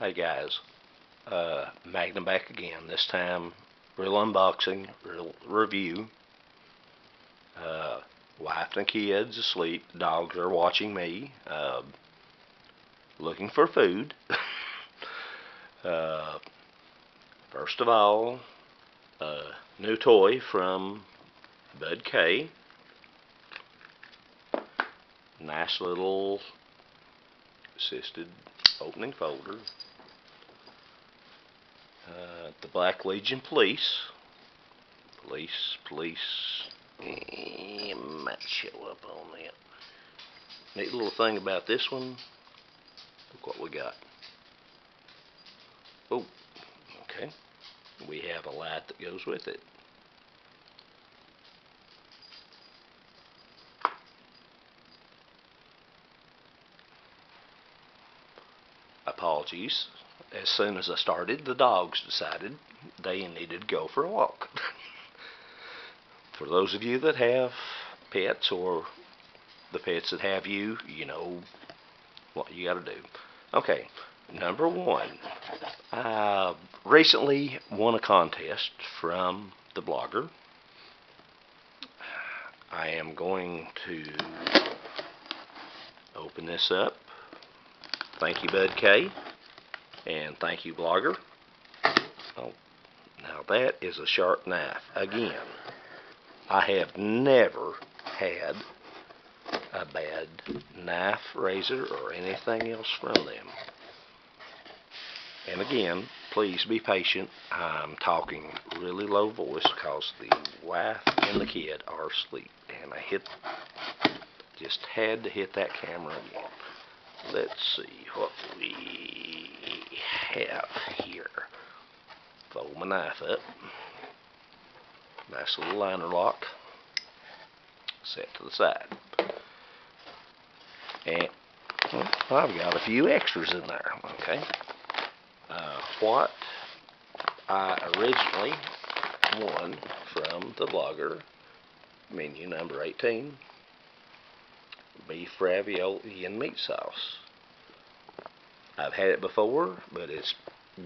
Hey guys, Magnum back again. This time, real unboxing, real review. Wife and kids asleep. Dogs are watching me. Looking for food. First of all, new toy from Bud K. Nice little assisted opening folder. The Black Legion Police. Might show up on that. Neat little thing about this one. Look what we got. Oh, okay. We have a light that goes with it. Apologies. As soon as I started, the dogs decided they needed to go for a walk. For those of you that have pets, or the pets that have you, you know what you got to do. Okay, number one. I recently won a contest from the blogger. I am going to open this up. Thank you, Bud K. And thank you, blogger. Oh, now that is a sharp knife. Again, I have never had a bad knife, razor, or anything else from them. And again, please be patient. I'm talking really low voice because the wife and the kid are asleep. And I just had to hit that camera again. Let's see what we have here. Fold my knife up. Nice little liner lock. Set to the side. And well, I've got a few extras in there. Okay. What I originally won from the blogger, menu number 18, beef ravioli and meat sauce. I've had it before, but it's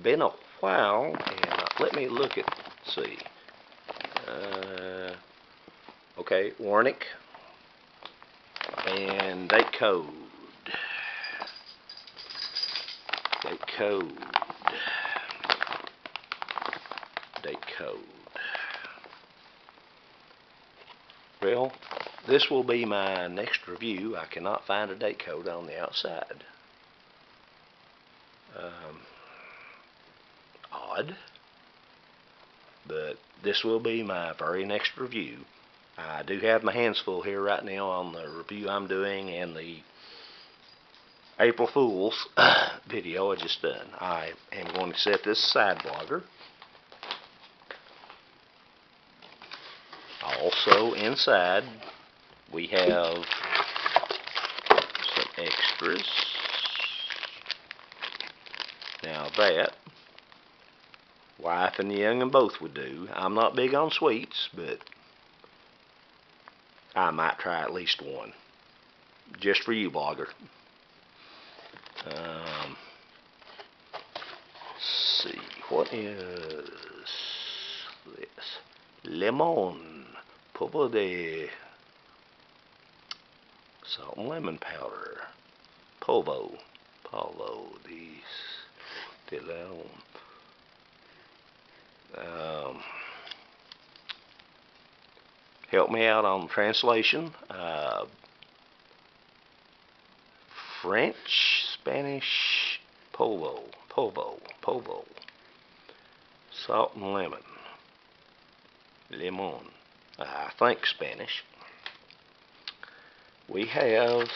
been a while, and let me look at, see. Okay, Warnick and date code. Date code. Well, this will be my next review. I cannot find a date code on the outside. Odd. But this will be my very next review. I do have my hands full here right now on the review I'm doing and the April Fool's video I just done. I am going to set this aside, blogger. Also inside we have some extras. Now that wife and the young'un both would do. I'm not big on sweets, but I might try at least one. Just for you, blogger. Let's see, what is this? Lemon, polvo de salt and lemon powder, polvo de lemon. Help me out on the translation. French, Spanish, polvo, salt and lemon, limon. I think Spanish. We have,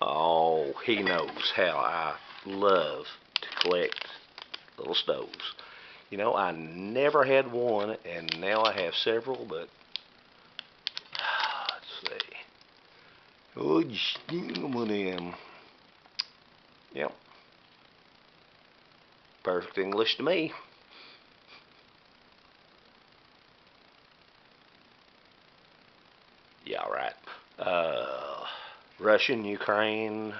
oh, he knows how I love to collect little stoves. You know, I never had one, and now I have several, but let's see. Oh, some of them. Yep. Perfect English to me. Yeah, right. Russian, Ukraine,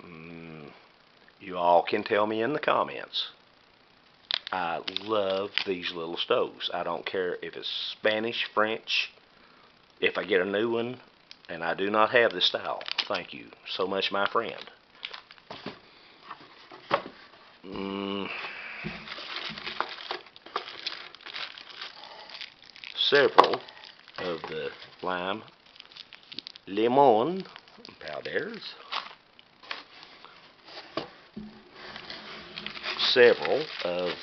You all can tell me in the comments. I love these little stoves. I don't care if it's Spanish, French. If I get a new one, and I do not have this style, thank you so much, my friend. Several of the lime lemon powders. Several of,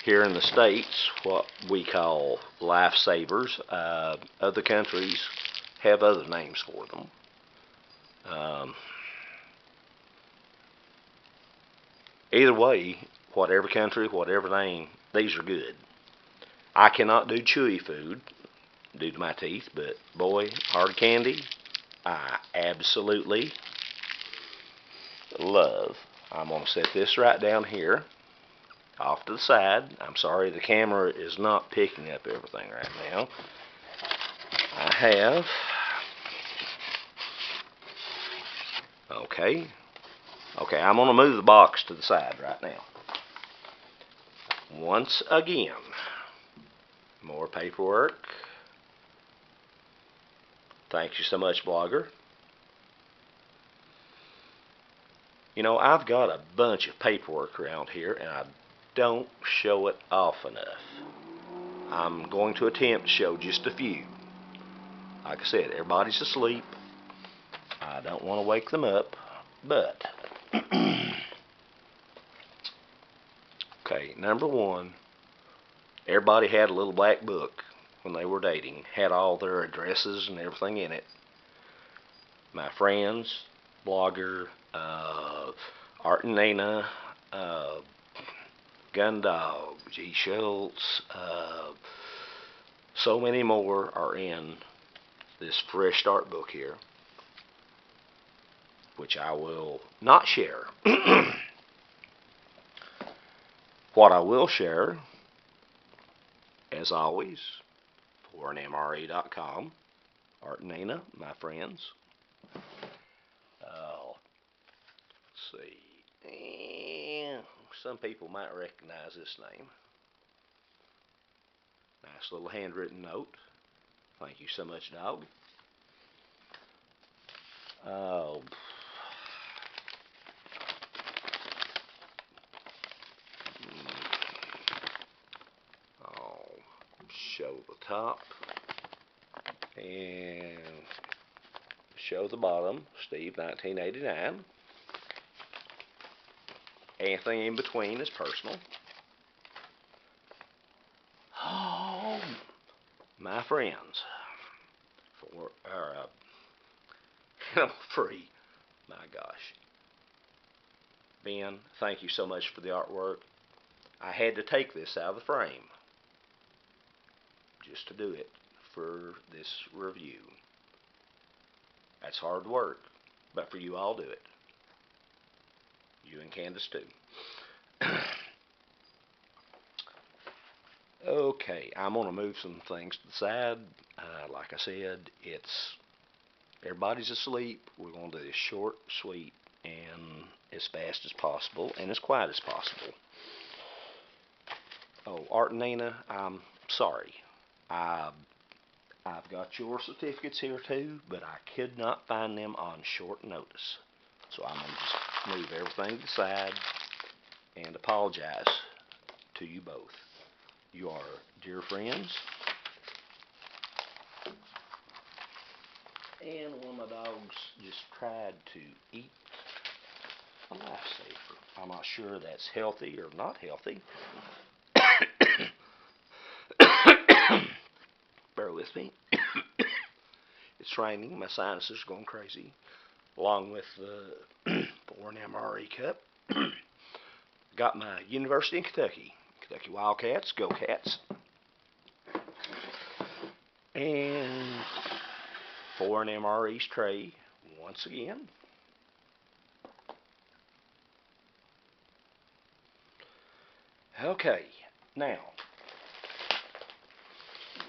here in the States, what we call lifesavers. Other countries have other names for them. Either way, whatever country, whatever name, these are good. I cannot do chewy food due to my teeth, but boy, hard candy, I absolutely love. I'm going to set this right down here, off to the side. I'm sorry the camera is not picking up everything right now. I have, okay, I'm going to move the box to the side right now. Once again, more paperwork. Thank you so much, blogger. You know, I've got a bunch of paperwork around here, and I don't show it off enough. I'm going to attempt to show just a few. Like I said, everybody's asleep. I don't want to wake them up, but okay, number one, everybody had a little black book when they were dating, had all their addresses and everything in it. My friends, blogger, Art and Nana, Gundog, G. Schultz, so many more are in this Fresh Start book here, which I will not share. What I will share, as always, for an MRE.com, Art and Nana, my friends. Let's see. And some people might recognize this name. Nice little handwritten note. Thank you so much, dog. Oh, I'll show the top and show the bottom. Steve, 1989. Anything in between is personal. Oh, my friends, for free. My gosh, Ben, thank you so much for the artwork. I had to take this out of the frame just to do it for this review. That's hard work, but for you, I'll do it. You and Candace too. Okay, I'm going to move some things to the side. Like I said, everybody's asleep. We're going to do this short, sweet, and as fast as possible, and as quiet as possible. Oh, Art and Nana, I'm sorry. I've got your certificates here too, but I could not find them on short notice. So I'm going to just move everything to the side and apologize to you both. You are dear friends. And one of my dogs just tried to eat a lifesaver. I'm not sure that's healthy or not healthy. Bear with me. It's raining. My sinuses are going crazy. Along with the Born MRE cup. Got my University in Kentucky. Kentucky Wildcats. Go Cats. And for an MRE'S tray once again. Okay, now,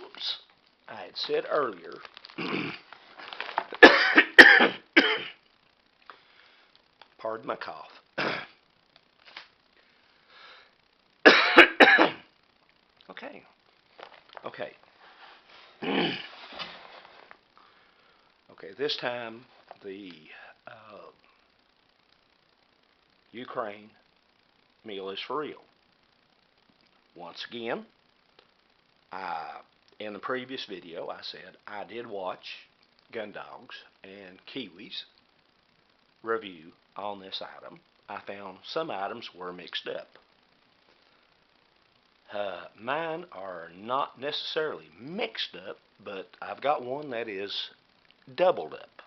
whoops, I had said earlier pardon my cough. Okay. Okay. Okay, this time the Ukraine meal is for real. Once again, in the previous video I said I did watch Gundogs and Kiwi's review on this item. I found some items were mixed up. Mine are not necessarily mixed up, but I've got one that is doubled up.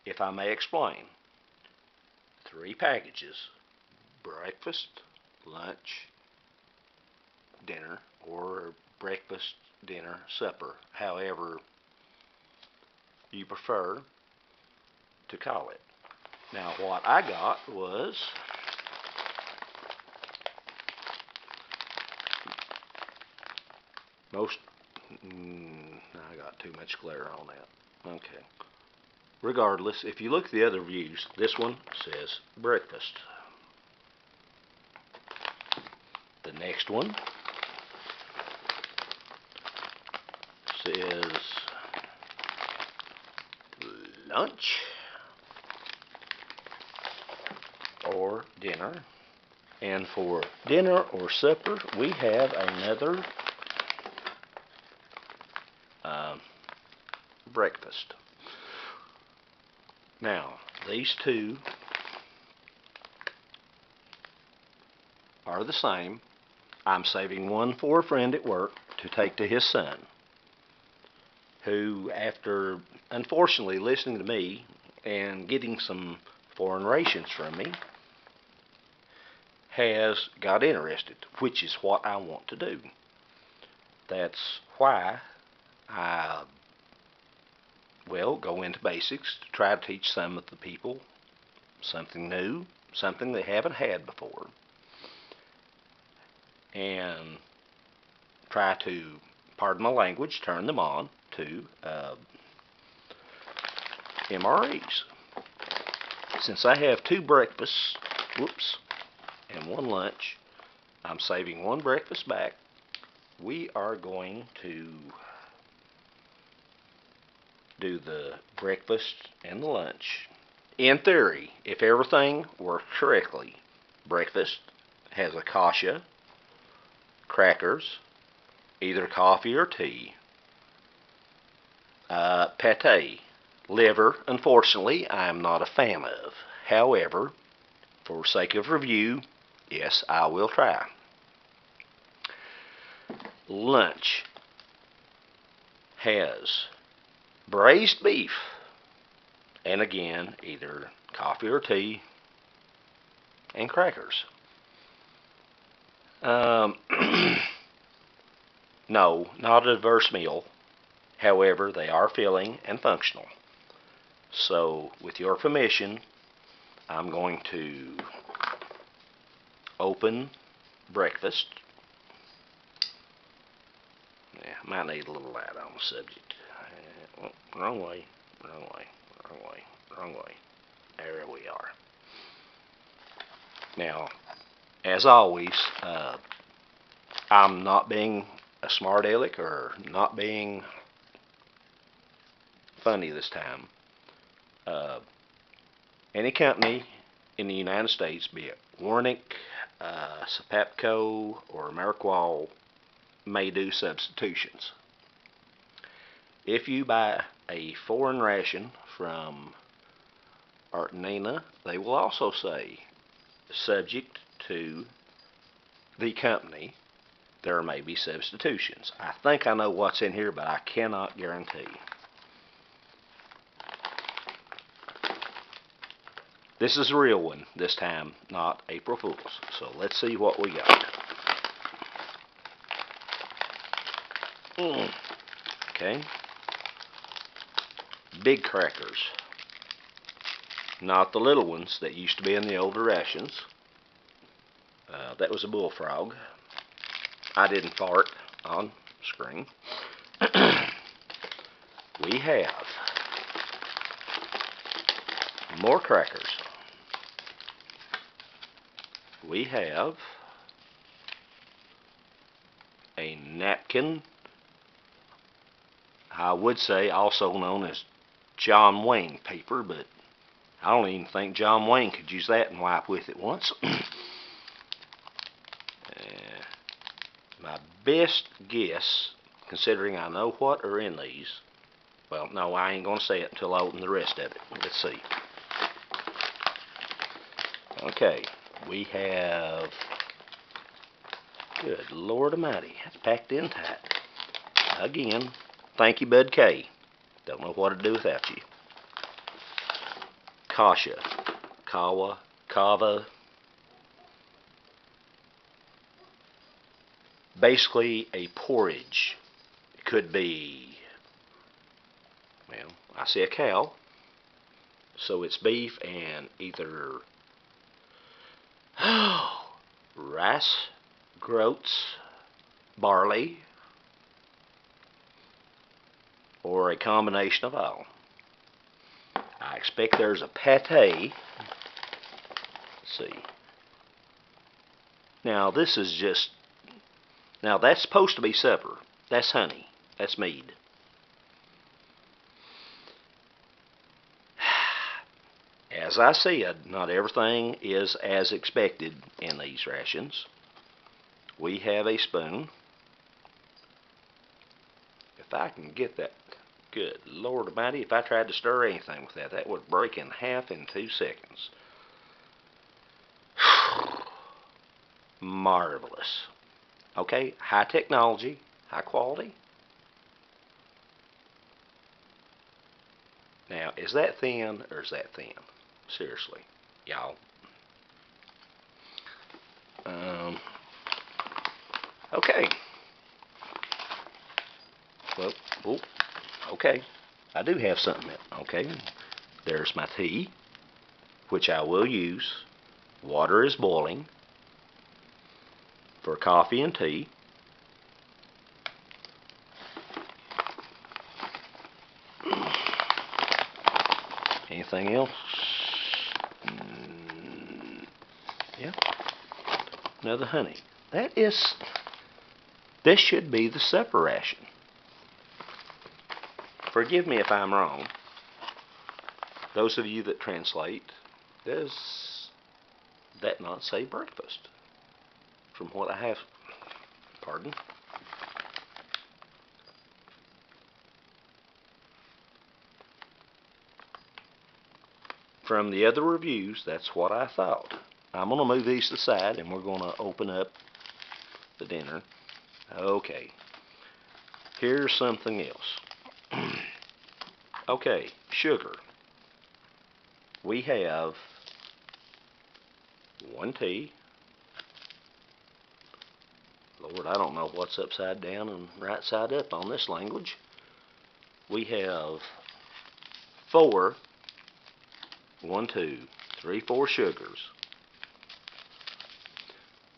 If I may explain, 3 packages: breakfast, lunch, dinner, or breakfast, dinner, supper, however you prefer to call it. Now what I got was I got too much glare on that. Okay. Regardless, if you look at the other reviews, this one says breakfast. The next one says lunch or dinner. And for dinner or supper, we have another breakfast. Now, these two are the same. I'm saving one for a friend at work to take to his son, who, after unfortunately listening to me and getting some foreign rations from me, has got interested, which is what I want to do. That's why I go into basics to try to teach some of the people something new, something they haven't had before, and try to, pardon my language, turn them on to MRE'S. Since I have 2 breakfasts, and 1 lunch, I'm saving 1 breakfast back. We are going to do the breakfast and the lunch. In theory, if everything works correctly, breakfast has a kasha, crackers, either coffee or tea, pate, liver, unfortunately, I am not a fan of. However, for sake of review, yes, I will try. Lunch has braised beef, and again, either coffee or tea, and crackers. No, not a diverse meal. However, they are filling and functional. So, with your permission, I'm going to open breakfast. Yeah, might need a little light on the subject. Wrong way, wrong way, wrong way, wrong way. There we are. Now, as always, I'm not being a smart aleck or not being funny this time. Any company in the United States, be it Warnick, Sapapco, or Merqual, may do substitutions. If you buy a foreign ration from Argentina, they will also say, subject to the company, there may be substitutions. I think I know what's in here, but I cannot guarantee. This is a real one this time, not April Fool's. So let's see what we got. Okay. Big crackers. Not the little ones that used to be in the older rations. That was a bullfrog. I didn't fart on screen. We have more crackers. we have a napkin, I would say also known as John Wayne paper, but I don't even think John Wayne could use that and wipe with it once. My best guess, considering I know what are in these, well, no, I ain't going to say it until I open the rest of it. Let's see. Okay, we have, good Lord Almighty, that's packed in tight. Again, thank you, Bud K. Don't know what to do without you. Kasha, Kawa, Kava. Basically a porridge. It could be, well, I see a cow, so it's beef and either rice, groats, barley, or a combination of all. I expect there's a pate. Let's see. Now this is just, now that's supposed to be supper. That's honey. That's mead. As I said, not everything is as expected in these rations. We have a spoon. If I can get that, good Lord Almighty, if I tried to stir anything with that, that would break in half in 2 seconds. Marvelous. Okay, high technology, high quality. Now, is that thin or is that thin? Seriously, y'all. Okay. Well, oh, okay. I do have something. Okay. There's my tea, which I will use. Water is boiling for coffee and tea. Anything else? Yeah. Another honey. This should be the supper ration. Forgive me if I'm wrong. Those of you that translate, does that not say breakfast? From what I have, pardon? From the other reviews, that's what I thought. I'm going to move these to the side and we're going to open up the dinner. Okay. Here's something else. Okay, sugar. We have 1 tea. Lord, I don't know what's upside down and right side up on this language. We have 4, 1, 2, 3, 4 sugars.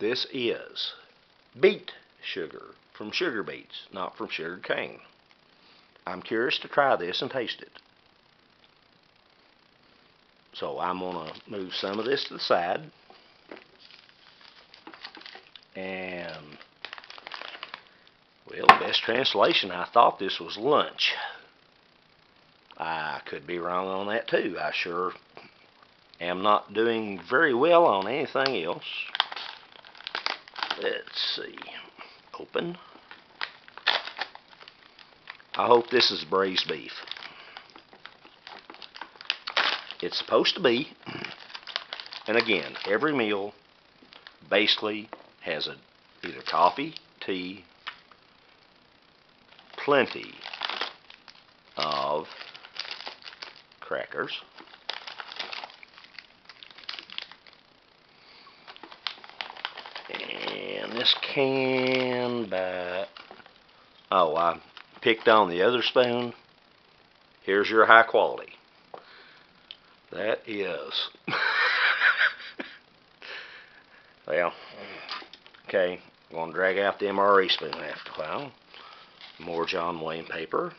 This is beet sugar from sugar beets, not from sugar cane. I'm curious to try this and taste it. So I'm going to move some of this to the side. And, well, best translation, I thought this was lunch. I could be wrong on that too. I sure am not doing very well on anything else. Let's see. Open. I hope this is braised beef. It's supposed to be. And again, every meal basically has either coffee, tea, plenty of crackers, and this can by, oh, I picked on the other spoon. Here's your high quality. That is well, okay, I'm going to drag out the MRE spoon after a while. More John Wayne paper.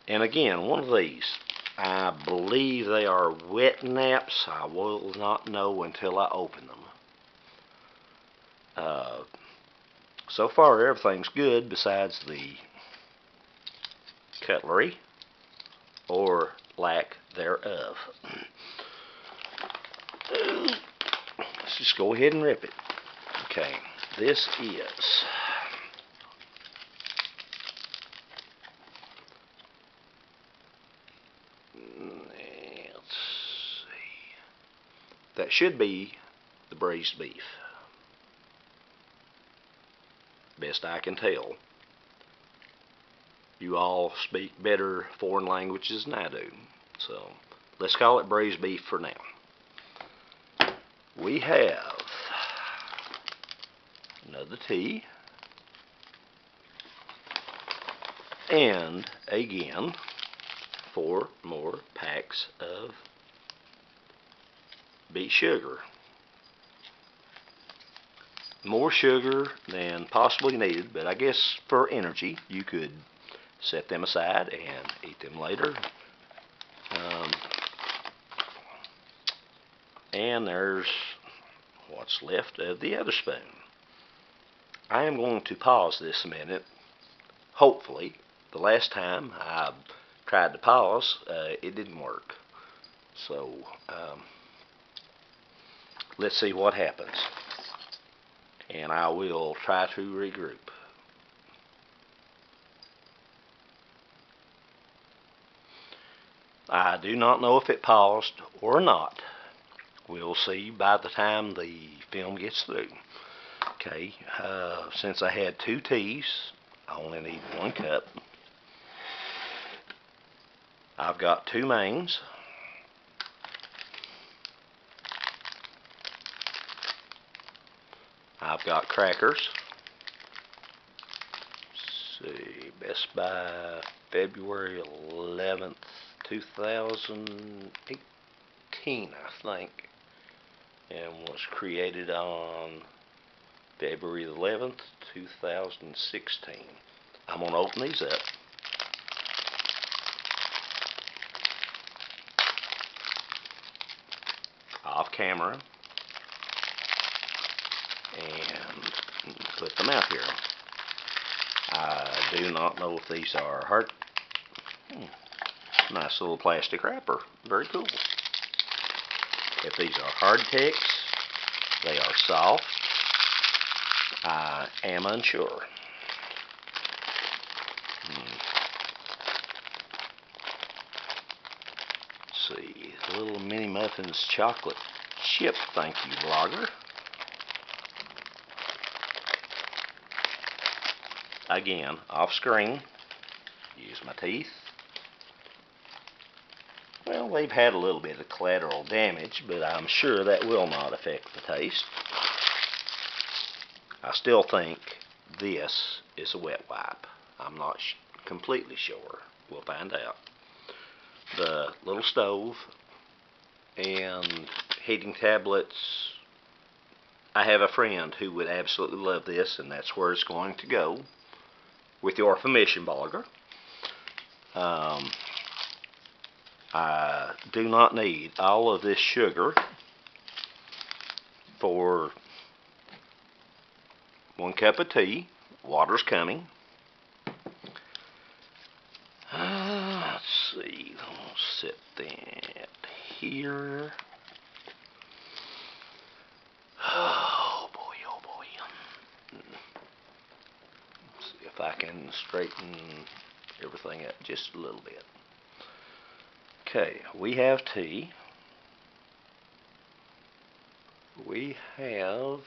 And again, one of these, I believe they are wet naps. I will not know until I open them. So far everything's good besides the cutlery or lack thereof. Let's just go ahead and rip it. Okay, this is that should be the braised beef. Best I can tell. You all speak better foreign languages than I do. So let's call it braised beef for now. We have another tea. And again, 4 more packs of beet sugar. More sugar than possibly needed, but I guess for energy you could set them aside and eat them later. And there's what's left of the other spoon. I am going to pause this a minute. Hopefully, the last time I tried to pause, it didn't work. So, let's see what happens. And I will try to regroup. I do not know if it paused or not. We'll see by the time the film gets through. Okay, since I had 2 teas, I only need 1 cup. I've got 2 mains. I've got crackers. Let's see, Best by February 11th, 2018, I think, and was created on February 11th, 2016. I'm going to open these up. Off camera. And put them out here. I do not know if these are hard. Nice little plastic wrapper. Very cool. If these are hardtacks, they are soft. I am unsure. Let's see. Little Mini Muffins chocolate chip. Thank you, blogger. Again, off screen. Use my teeth. Well, they've had a little bit of collateral damage, but I'm sure that will not affect the taste. I still think this is a wet wipe. I'm not completely sure. We'll find out. The little stove and heating tablets. I have a friend who would absolutely love this, and that's where it's going to go. With your permission, blogger. I do not need all of this sugar for 1 cup of tea. Water's coming. Let's see. I'll set that here. Oh boy, oh boy. Let's see if I can straighten everything up just a little bit. Okay, we have tea. We have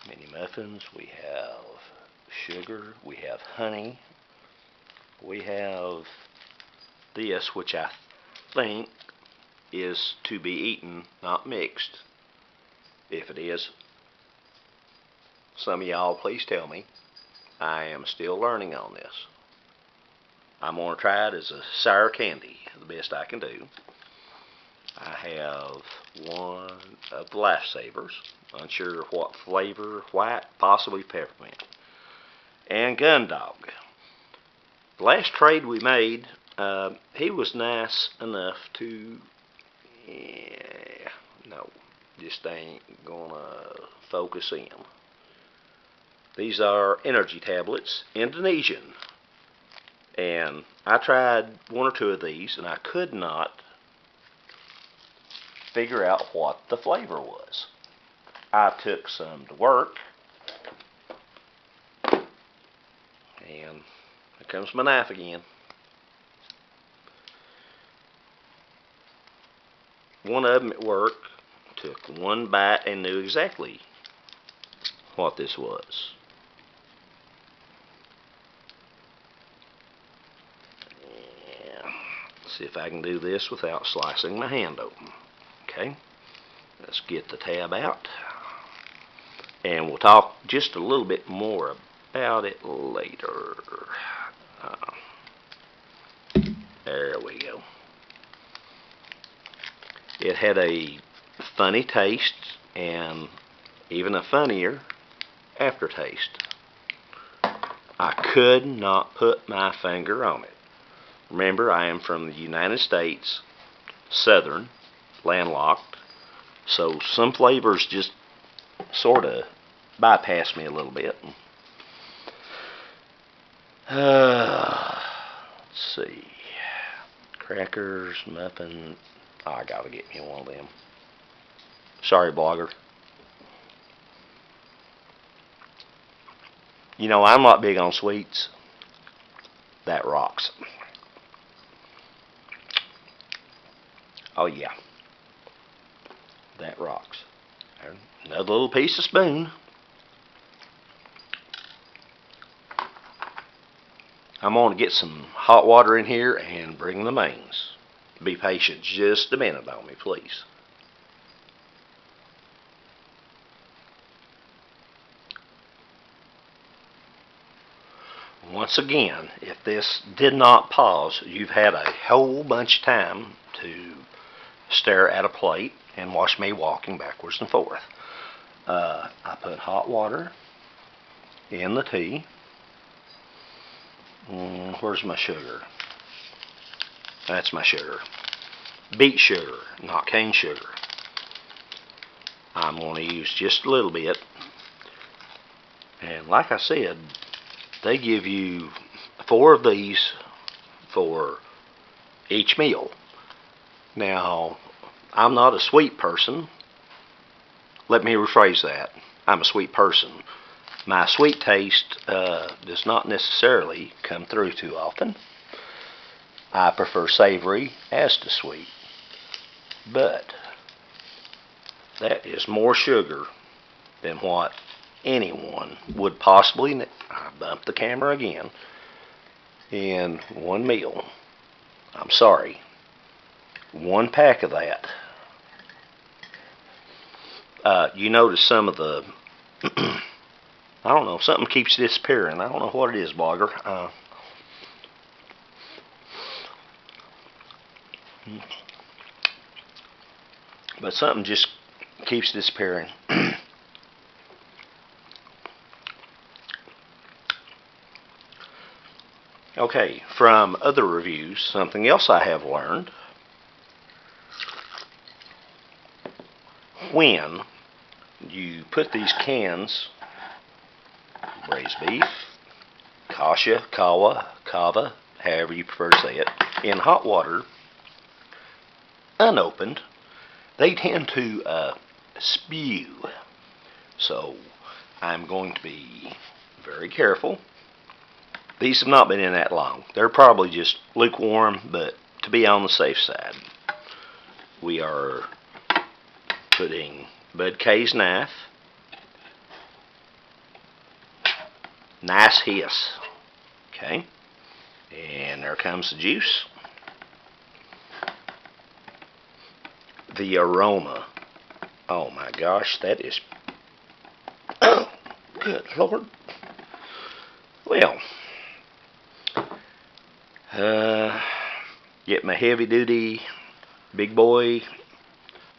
mini muffins. We have sugar. We have honey. We have this, which I think is to be eaten, not mixed. If it is, some of y'all please tell me. I am still learning on this. I'm going to try it as a sour candy, the best I can do. I have 1 of the Lifesavers, unsure what flavor, white, possibly peppermint. And Gun Dog. The last trade we made, he was nice enough to, yeah, no, just ain't gonna focus in. These are energy tablets, Indonesian. And I tried one or two of these, and I could not figure out what the flavor was. I took some to work, and here comes my knife again. One of them at work took one bite and knew exactly what this was. See if I can do this without slicing my hand open. Okay, let's get the tab out, and we'll talk just a little bit more about it later. There we go. It had a funny taste and even a funnier aftertaste. I could not put my finger on it. Remember, I am from the United States, southern, landlocked, so some flavors just sort of bypass me a little bit. Let's see. Crackers, muffin. Oh, I gotta get me one of them. Sorry, blogger. You know, I'm not big on sweets. That rocks. Oh yeah, that rocks. Another little piece of spoon. I'm going to get some hot water in here and bring the mains. Be patient just a minute on me, please. Once again, if this did not pause, you've had a whole bunch of time to stare at a plate and watch me walking backwards and forth. I put hot water in the tea. Where's my sugar? That's my sugar. Beet sugar, not cane sugar. I'm going to use just a little bit. And like I said, they give you 4 of these for each meal. Now, I'm not a sweet person. Let me rephrase that. I'm a sweet person. My sweet taste does not necessarily come through too often. I prefer savory as to sweet. But that is more sugar than what anyone would possibly need. I bumped the camera again. In one meal. I'm sorry. 1 pack of that. You notice some of the I don't know, something keeps disappearing. I don't know what it is, blogger. But something just keeps disappearing. Okay, from other reviews, something else I have learned. When you put these cans, braised beef, kasha, kawa, kava, however you prefer to say it, in hot water, unopened, they tend to spew. So I'm going to be very careful. These have not been in that long. They're probably just lukewarm, but to be on the safe side, we are putting Bud K's knife. Nice hiss. Okay. And there comes the juice. The aroma. Oh my gosh, that is... Oh, good Lord. Well, get my heavy duty big boy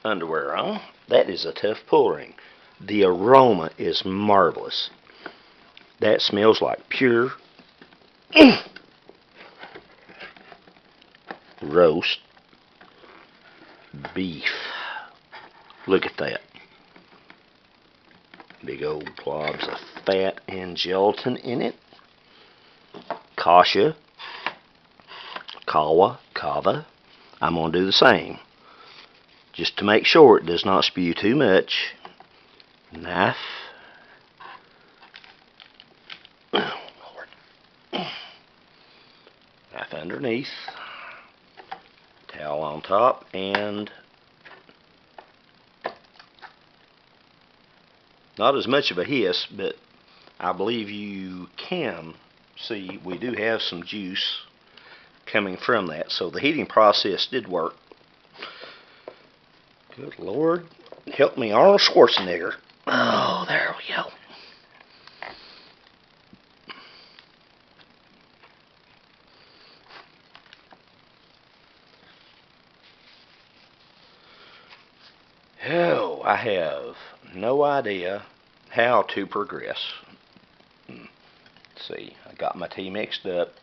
underwear on. That is a tough pouring. The aroma is marvelous. That smells like pure roast beef. Look at that. Big old globs of fat and gelatin in it. Kasha, kava. I'm going to do the same. Just to make sure it does not spew too much. Knife. Oh, Lord. Knife underneath. Towel on top. And not as much of a hiss, but I believe you can see we do have some juice coming from that. So the heating process did work. Good Lord. Help me, Arnold Schwarzenegger. Oh, there we go. Oh, I have no idea how to progress. Let's see, I got my tea mixed up.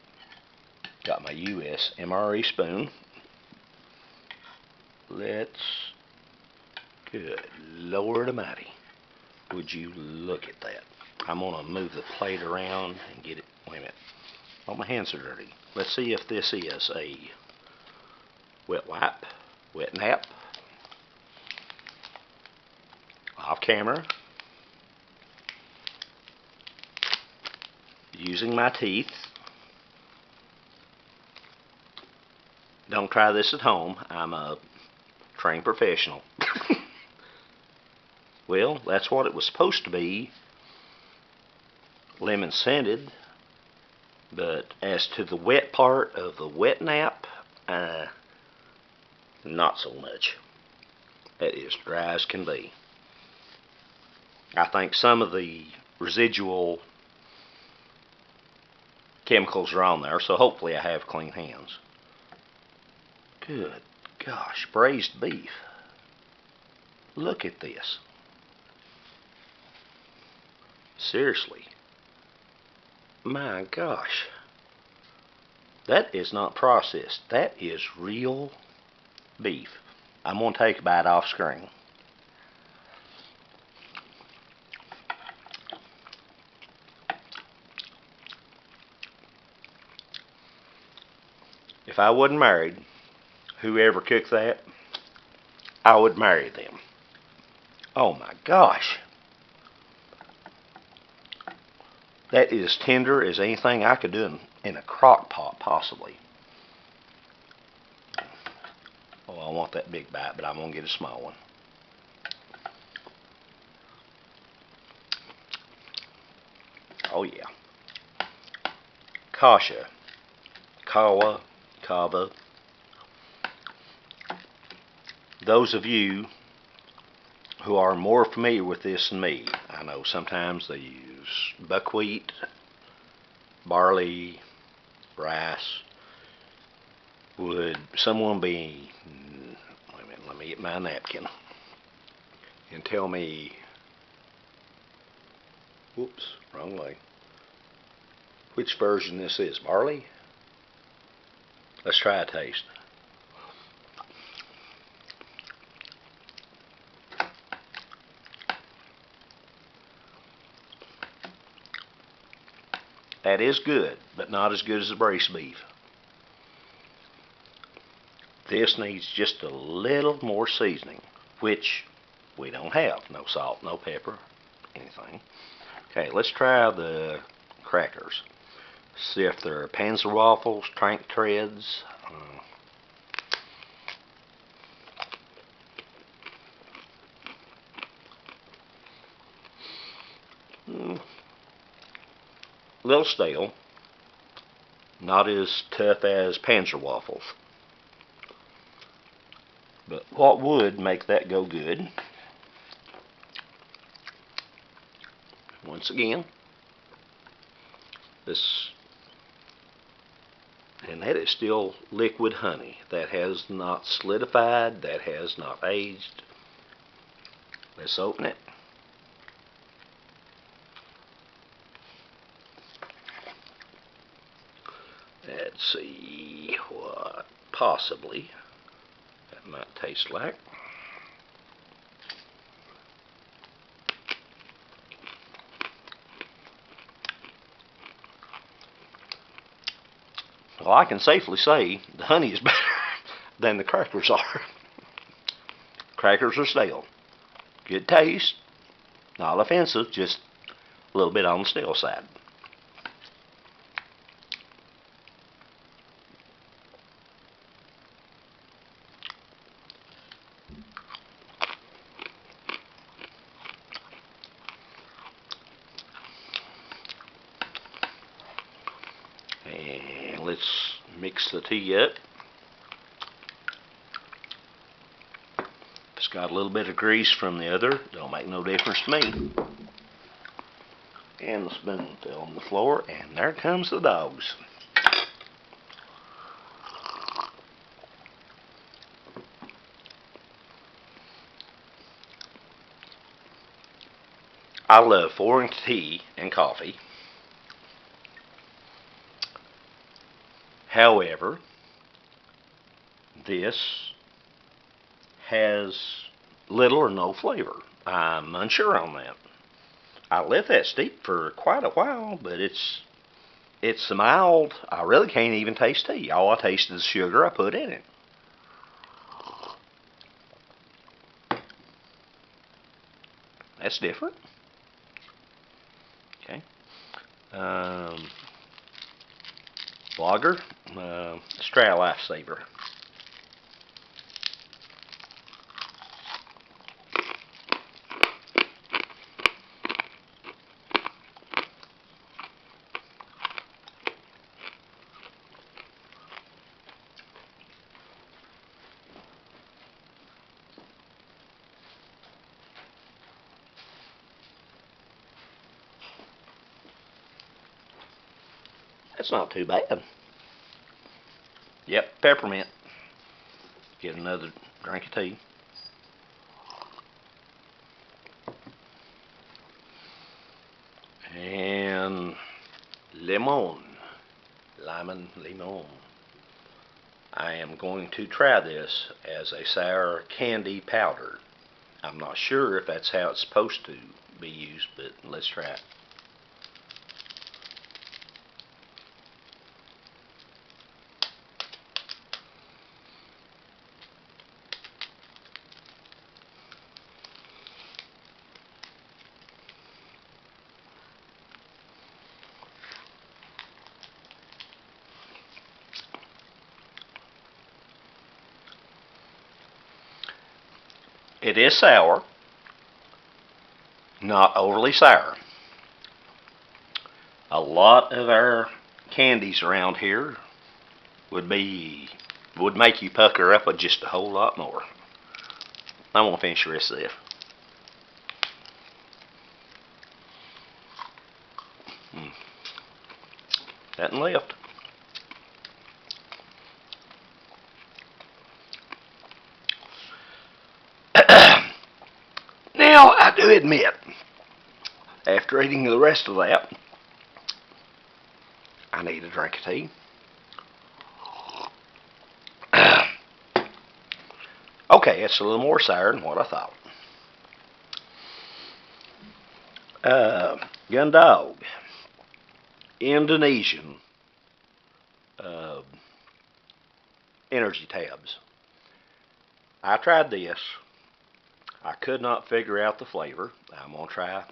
Got my US MRE spoon. Good Lord Almighty. Would you look at that? I'm going to move the plate around and get it. Wait a minute. Oh, my hands are dirty. Let's see if this is a wet wipe, wet nap. Off camera. Using my teeth. Don't try this at home. I'm a trained professional. Well, that's what it was supposed to be. Lemon scented. But as to the wet part of the wet nap, not so much. That is dry as can be. I think some of the residual chemicals are on there, so hopefully I have clean hands. Good gosh, braised beef. Look at this. Seriously. My gosh. That is not processed. That is real beef. I'm going to take a bite off screen. If I wasn't married, whoever cooked that, I would marry them. Oh my gosh. That is tender as anything I could do in a crock pot, possibly. Oh, I want that big bite, but I'm going to get a small one. Oh yeah. Kasha, kava. Those of you who are more familiar with this than me, I know sometimes they use buckwheat, barley, rice. Would someone be, wait a minute, let me get my napkin and tell me, whoops, wrong way, which version this is? Barley? Let's try a taste. That is good, but not as good as the braised beef. This needs just a little more seasoning, which we don't have. No salt, no pepper, anything. Okay, let's try the crackers. See if they're Panzer waffles, Trank treads. A little stale. Not as tough as Panzer waffles. But what would make that go good? Once again, this, and that is still liquid honey. That has not solidified. That has not aged. Let's open it. Let's see what possibly that might taste like. Well, I can safely say the honey is better than the crackers are. Crackers are stale. Good taste, not offensive, just a little bit on the stale side. And let's mix the tea up. If it's got a little bit of grease from the other, don't make no difference to me. And the spoon fell on the floor, and there comes the dogs. I love foreign tea and coffee. However, this has little or no flavor. I'm unsure on that. I let that steep for quite a while, but it's mild. I really can't even taste tea. All I taste is the sugar I put in it. That's different. Okay. Lager, let's try a Lifesaver. That's not too bad. Yep, peppermint. Get another drink of tea. And lemon. Lemon. I am going to try this as a sour candy powder. I'm not sure if that's how it's supposed to be used, but let's try it. It is sour, not overly sour. A lot of our candies around here would make you pucker up just a whole lot more. I'm gonna finish the rest of this. Nothing left. Now, I do admit, after eating the rest of that, I need a drink of tea. Okay, it's a little more sour than what I thought. Gundog, Indonesian energy tabs. I tried this. I could not figure out the flavor. I'm going to try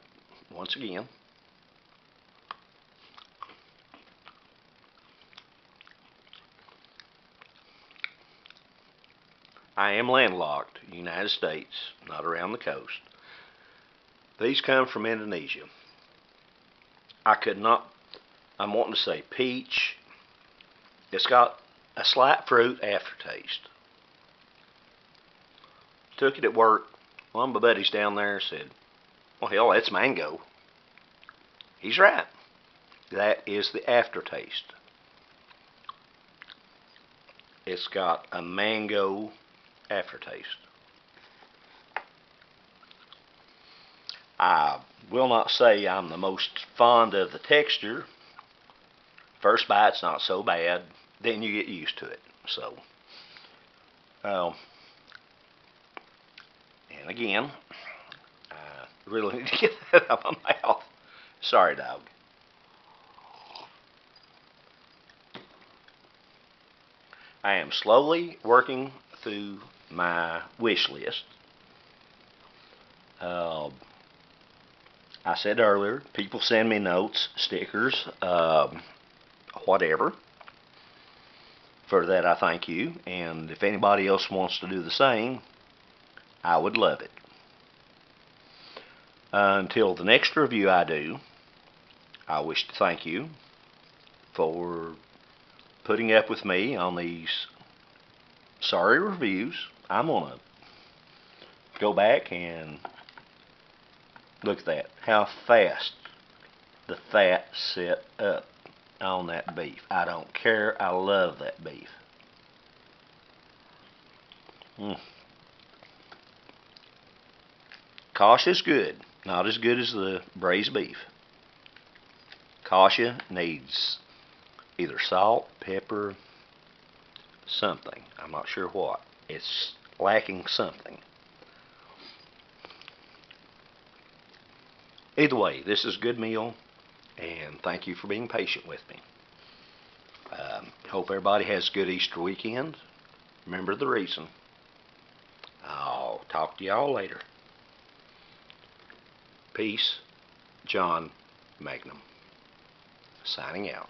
once again. I am landlocked, United States, not around the coast. These come from Indonesia. I could not, I'm wanting to say peach. It's got a slight fruit aftertaste. Took it at work. One of my buddies down there said, well, hell, that's mango. He's right. That is the aftertaste. It's got a mango aftertaste. I will not say I'm the most fond of the texture, First bite's not so bad. Then you get used to it. So, and again, I really need to get that out of my mouth. Sorry, dog. I am slowly working through my wish list. I said earlier, people send me notes, stickers, whatever. For that, I thank you. And if anybody else wants to do the same, I would love it. Until the next review I do, I wish to thank you for putting up with me on these sorry reviews. I'm going to go back and look at that. How fast the fat set up on that beef. I don't care. I love that beef. Kasha's good. Not as good as the braised beef. Kasha needs either salt, pepper, something. I'm not sure what. It's lacking something. Either way, this is a good meal, and thank you for being patient with me. Hope everybody has a good Easter weekend. Remember the reason. I'll talk to y'all later. Peace. John Magnum. Signing out.